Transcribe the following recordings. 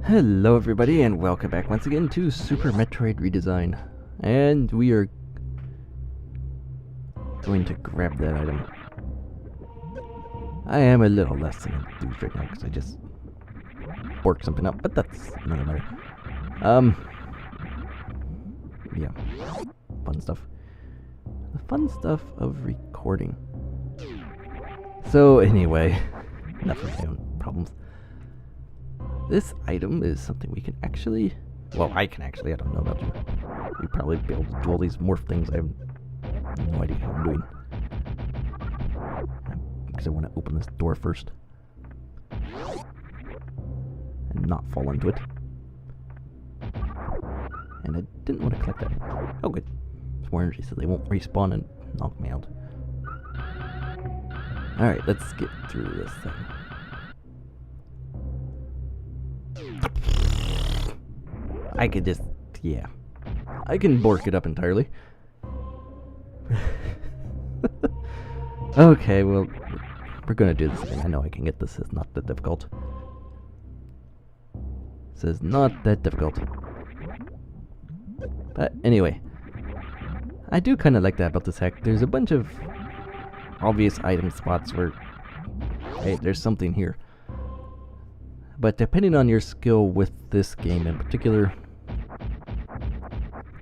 Hello everybody and welcome back once again to Super Metroid Redesign. And we are going to grab that item. I am a little less than a douche right now because I just borked something up, but that's another matter. Yeah, fun stuff. The fun stuff of recording. So anyway, enough of my own problems. This item is something we can actually, well, I can actually, I don't know about you. You probably be able to do all these morph things. I have no idea how I'm doing. Because I want to open this door first. And not fall into it. And I didn't want to collect that. Oh good. It's more energy so they won't respawn and knock me out. Alright, let's get through this thing. I could just, yeah. I can bork it up entirely. Okay, well, we're gonna do this again. I know I can get this. It's not that difficult. This is not that difficult. But anyway, I do kind of like that about this hack. There's a bunch of obvious item spots where, hey, there's something here. But depending on your skill with this game in particular,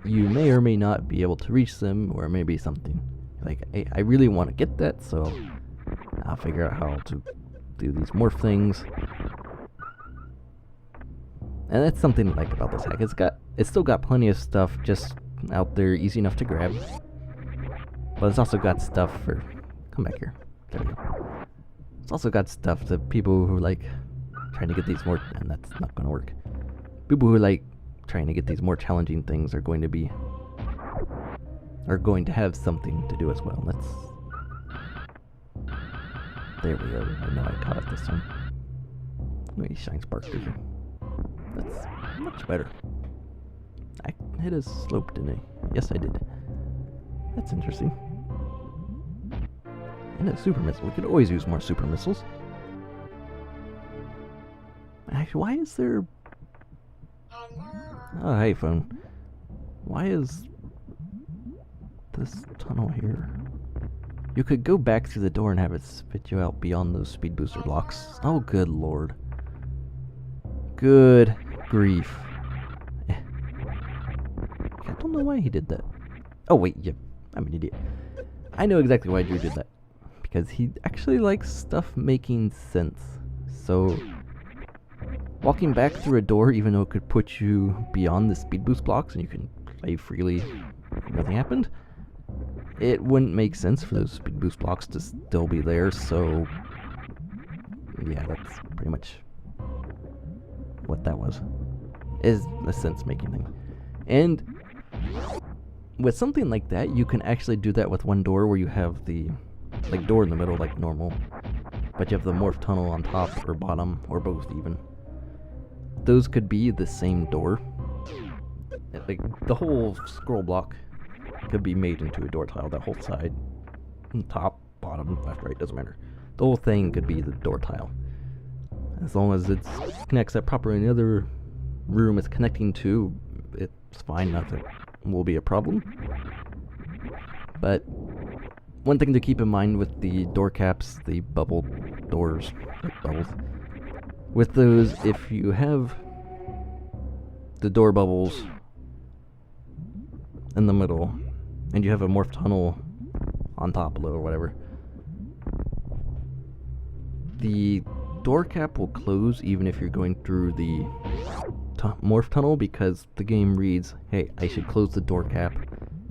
you may or may not be able to reach them, or maybe something like, hey, I really want to get that, so I'll figure out how to do these morph things. And that's something I like about this hack. It's still got plenty of stuff just out there, easy enough to grab. But it's also got stuff for, come back here. There we go. It's also got stuff that people who like trying to get these more, and that's not going to work. People who like trying to get these more challenging things are going to have something to do as well. There we go. I know I caught it this time. Maybe Shinesparks through here. That's much better. I hit a slope, didn't I? Yes, I did. That's interesting. And a super missile. We could always use more super missiles. Actually, why is there... Oh, hey, phone. Why is this tunnel here? You could go back through the door and have it spit you out beyond those speed booster blocks. Oh, good lord. Good grief. I don't know why he did that. Oh, wait, yeah, I'm an idiot. I know exactly why Drew did that. Because he actually likes stuff making sense. So... walking back through a door, even though it could put you beyond the speed boost blocks and you can play freely, nothing happened, it wouldn't make sense for those speed boost blocks to still be there, so yeah, that's pretty much what that was. Is a sense-making thing. And with something like that, you can actually do that with one door where you have the door in the middle like normal, but you have the morph tunnel on top or bottom, or both even. Those could be the same door. Like, the whole scroll block could be made into a door tile. That whole side, top, bottom, left, right, doesn't matter. The whole thing could be the door tile. As long as it connects that properly in the other room it's connecting to, it's fine, nothing will be a problem. But one thing to keep in mind with the door caps, the bubble doors, like bubbles, with those, if you have the door bubbles in the middle, and you have a morph tunnel on top, below, or whatever, the door cap will close even if you're going through the morph tunnel, because the game reads, hey, I should close the door cap,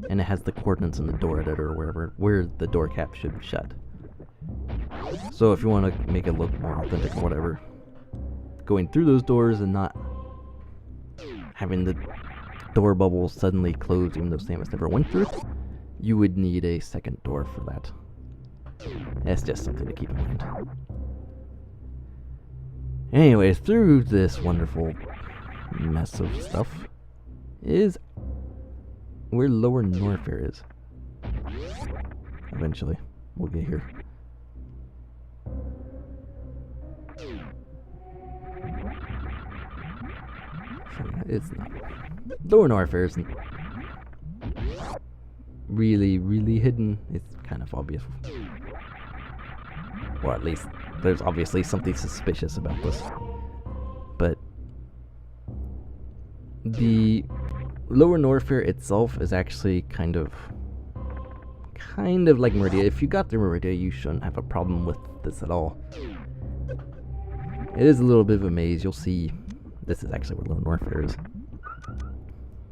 and it has the coordinates in the door editor or wherever, where the door cap should shut. So if you want to make it look more authentic or whatever, going through those doors and not having the door bubble suddenly close even though Samus never went through it, you would need a second door for that. That's just something to keep in mind. Anyways, through this wonderful mess of stuff is where Lower Norfair is. Eventually, we'll get here. So it's not. Lower Norfair isn't really hidden. It's kind of obvious. Or at least there's obviously something suspicious about this. But the Lower Norfair itself is actually kind of like Meridia. If you got through Meridia, you shouldn't have a problem with this at all. It is a little bit of a maze. You'll see this is actually where Lower Norfair is.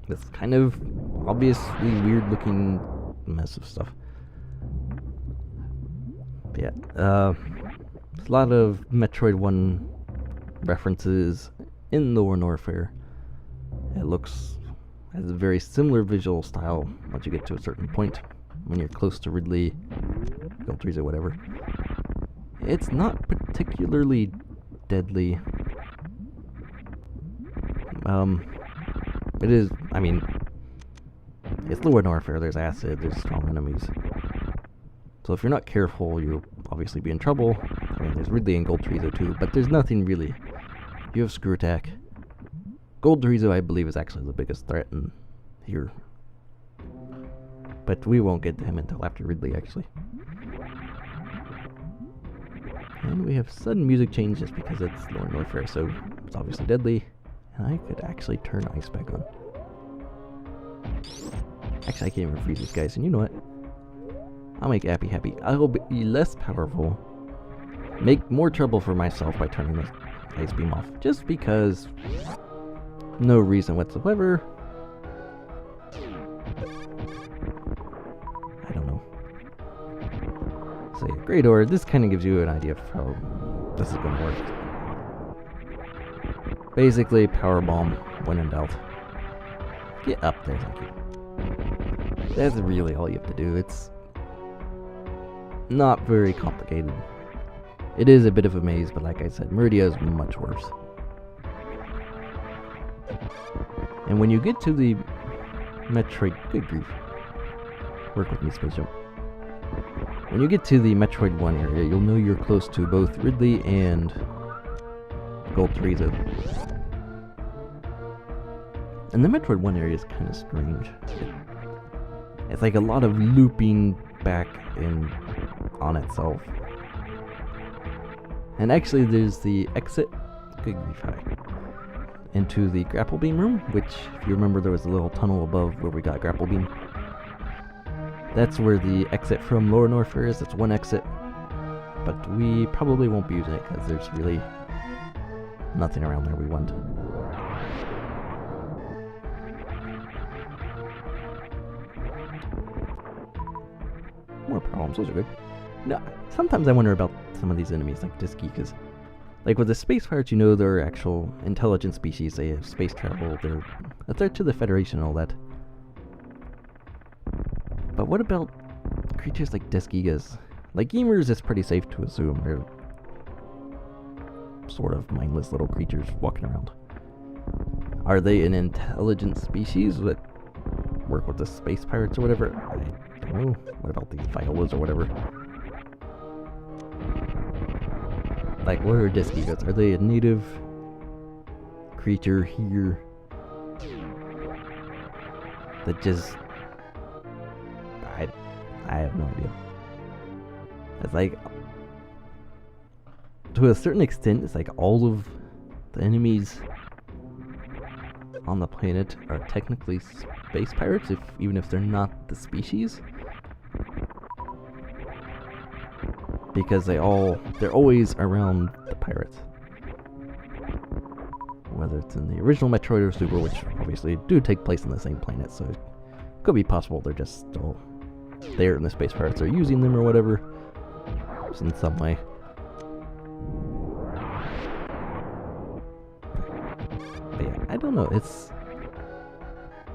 This kind of obviously weird looking mess of stuff. But yeah, there's a lot of Metroid 1 references in Lower Norfair. It has a very similar visual style once you get to a certain point. When you're close to Ridley, Gold or whatever. It's not particularly deadly. It is, I mean, it's Lower Norfair, there's acid, there's strong enemies. So if you're not careful, you'll obviously be in trouble. I mean, there's Ridley and Gold too, but there's nothing really. You have Screw Attack. Gold I believe, is actually the biggest threat in here. But we won't get to him until after Ridley, actually. And we have sudden music change just because it's Lower Norfair, so it's obviously deadly. And I could actually turn ice back on. Actually, I can't even freeze these guys, and you know what? I'll make Appy happy. I'll be less powerful, make more trouble for myself by turning this ice beam off. Just because, no reason whatsoever. I don't know. So yeah, Great Order, this kind of gives you an idea of how this is going to work. Basically, power bomb when in doubt. Get up there, thank you. That's really all you have to do. It's not very complicated. It is a bit of a maze, but like I said, Meridia is much worse. And when you get to the Metroid... Good grief. Work with me, Space Jump. When you get to the Metroid 1 area, you'll know you're close to both Ridley and Gold Chorizo. And the Metroid 1 area is kind of strange. It's like a lot of looping back on itself. And actually there's the exit, good grief, hi, into the grapple beam room, which, if you remember, there was a little tunnel above where we got grapple beam. That's where the exit from Lower Norfair is. It's one exit, but we probably won't be using it because there's really nothing around there we want. More problems, those are good. No, sometimes I wonder about some of these enemies, like Disky, because, like with the space pirates, you know they're actual intelligent species. They have space travel. They're a threat to the Federation and all that. But what about creatures like Deskigas? Like Gamers, it's pretty safe to assume they're sort of mindless little creatures walking around. Are they an intelligent species that work with the space pirates or whatever? I don't know. What about these Violas or whatever? Like, what are Deskigas? Are they a native creature here that just... I have no idea. It's like, to a certain extent, it's like all of the enemies on the planet are technically space pirates, even if they're not the species. Because they're always around the pirates. Whether it's in the original Metroid or Super, which obviously do take place on the same planet, so it could be possible they're just still there and the space pirates are using them or whatever, just in some way. But yeah, I don't know, it's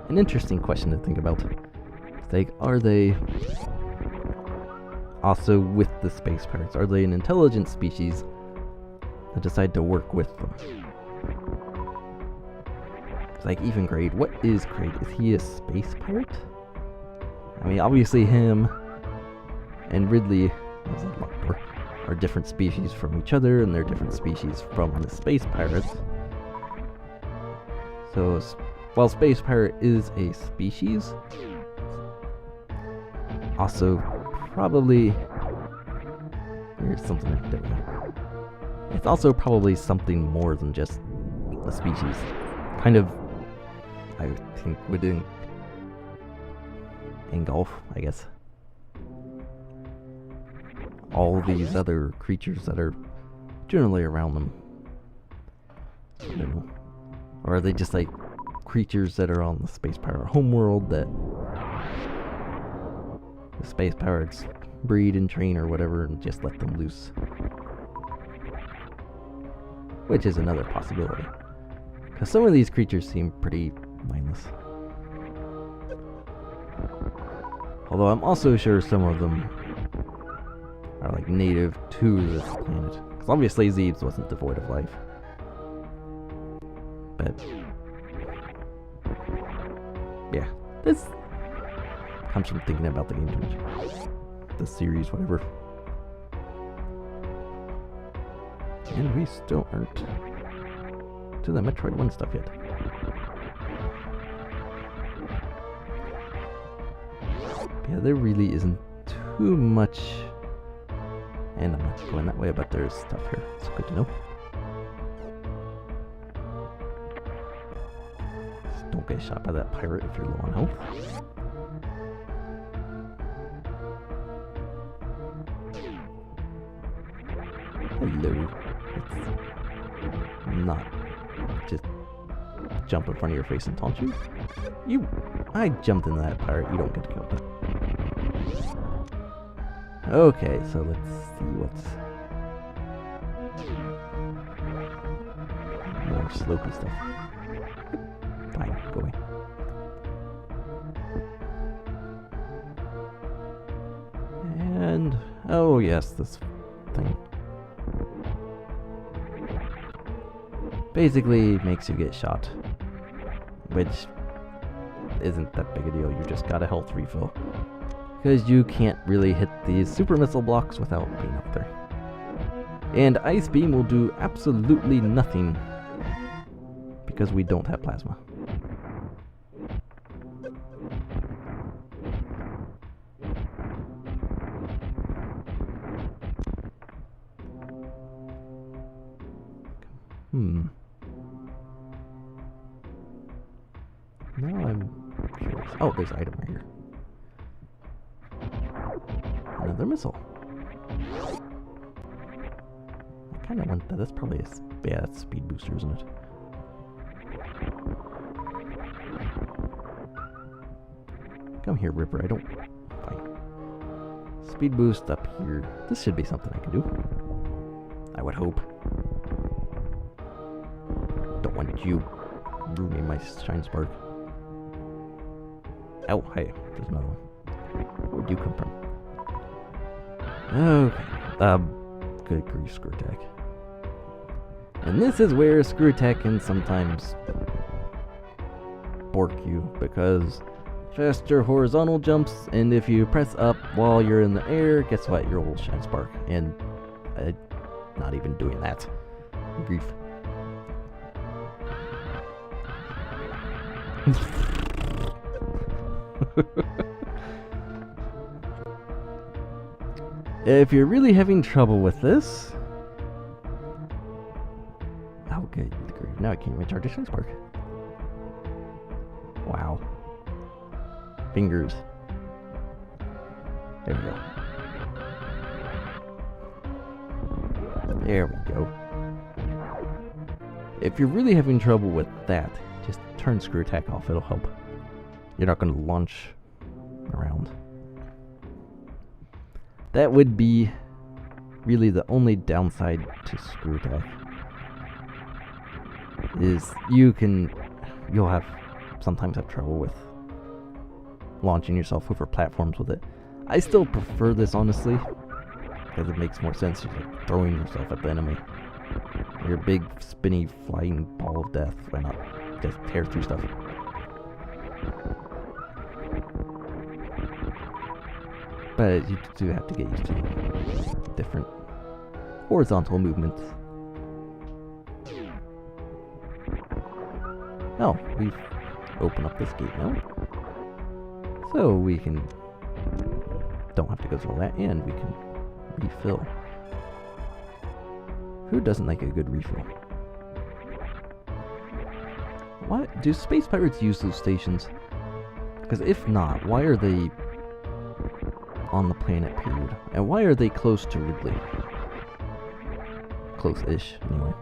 an interesting question to think about. It's like, are they also with the space pirates? Are they an intelligent species that decide to work with them? It's like, even Grade. What is Grade? Is he a space pirate? I mean, obviously him and Ridley are different species from each other, and they're different species from the space pirates. So, while Space Pirate is a species, also probably... Here's something different. It's also probably something more than just a species. Kind of, I think, would engulf, I guess, all these other creatures that are generally around them. I don't know. Or are they just like creatures that are on the Space Pirate homeworld that the Space Pirates breed and train or whatever and just let them loose? Which is another possibility. Because some of these creatures seem pretty mindless. Although I'm also sure some of them are like native to this planet. Because obviously Zebes wasn't devoid of life. But yeah, this comes from thinking about the game too much. The series, whatever. And we still aren't to the Metroid 1 stuff yet. Yeah, there really isn't too much. And I'm not going that way, but there's stuff here. It's good to know. Just don't get shot by that pirate if you're low on health. Hello. It's not just jump in front of your face and taunt you. I jumped into that pirate. You don't get to kill that. Okay, so let's see what's more slopey stuff. Fine, go away. And oh yes, this thing basically makes you get shot, which isn't that big a deal. You just got a health refill. Because you can't really hit these super missile blocks without being up there. And Ice Beam will do absolutely nothing because we don't have plasma. Now I'm curious. Oh, there's an item right here. Another missile. I kind of want that. That's probably a speed booster, isn't it? Come here, Ripper. I don't... Fine. Speed boost up here. This should be something I can do. I would hope. Don't want you ruining my Shinespark. Oh, hey. There's another one. Where'd you come from? Okay. Good grief, Screw Attack. And this is where Screw Attack can sometimes bork you, because faster horizontal jumps, and if you press up while you're in the air, guess what? Your old Shinespark. And not even doing that. Grief. If you're really having trouble with this... Oh, good grief. Now I can't even charge a Shinespark. Wow. Fingers. There we go. There we go. If you're really having trouble with that, just turn Screw Attack off. It'll help. You're not going to launch around. That would be really the only downside to Screw Attack. Is you'll sometimes have trouble with launching yourself over platforms with it. I still prefer this, honestly, because it makes more sense. You're like throwing yourself at the enemy. Your big spinny flying ball of death. Why not just tear through stuff? But you do have to get used to different horizontal movements. Oh, we've opened up this gate now. So we can... don't have to go through all that, and we can refill. Who doesn't like a good refill? What? Do space pirates use those stations? Because if not, why are they on the planet, period? And why are they close to Ridley? Close-ish, anyway.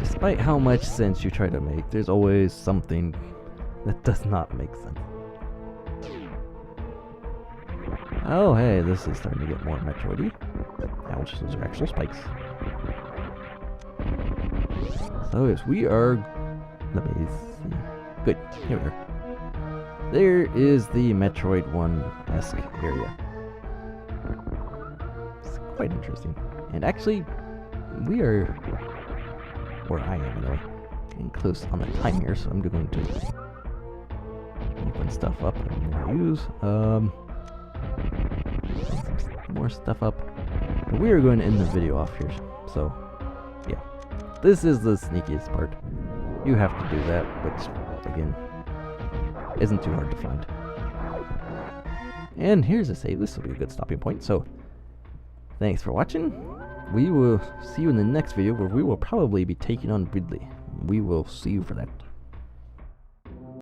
Despite how much sense you try to make, there's always something that does not make sense. Oh, hey, this is starting to get more Metroid-y. Ouch, those are actual spikes. So yes, we are... let me see. Good, here we are. There is the Metroid 1-esque area. It's quite interesting. And actually, we are... where I am, anyway. Getting close on the time here, so I'm going to open stuff up I'm going to use. Some more stuff up. But we are going to end the video off here, so yeah. This is the sneakiest part. You have to do that, which, again, isn't too hard to find. And here's a save. This will be a good stopping point, so thanks for watching. We will see you in the next video, where we will probably be taking on Ridley. We will see you for that.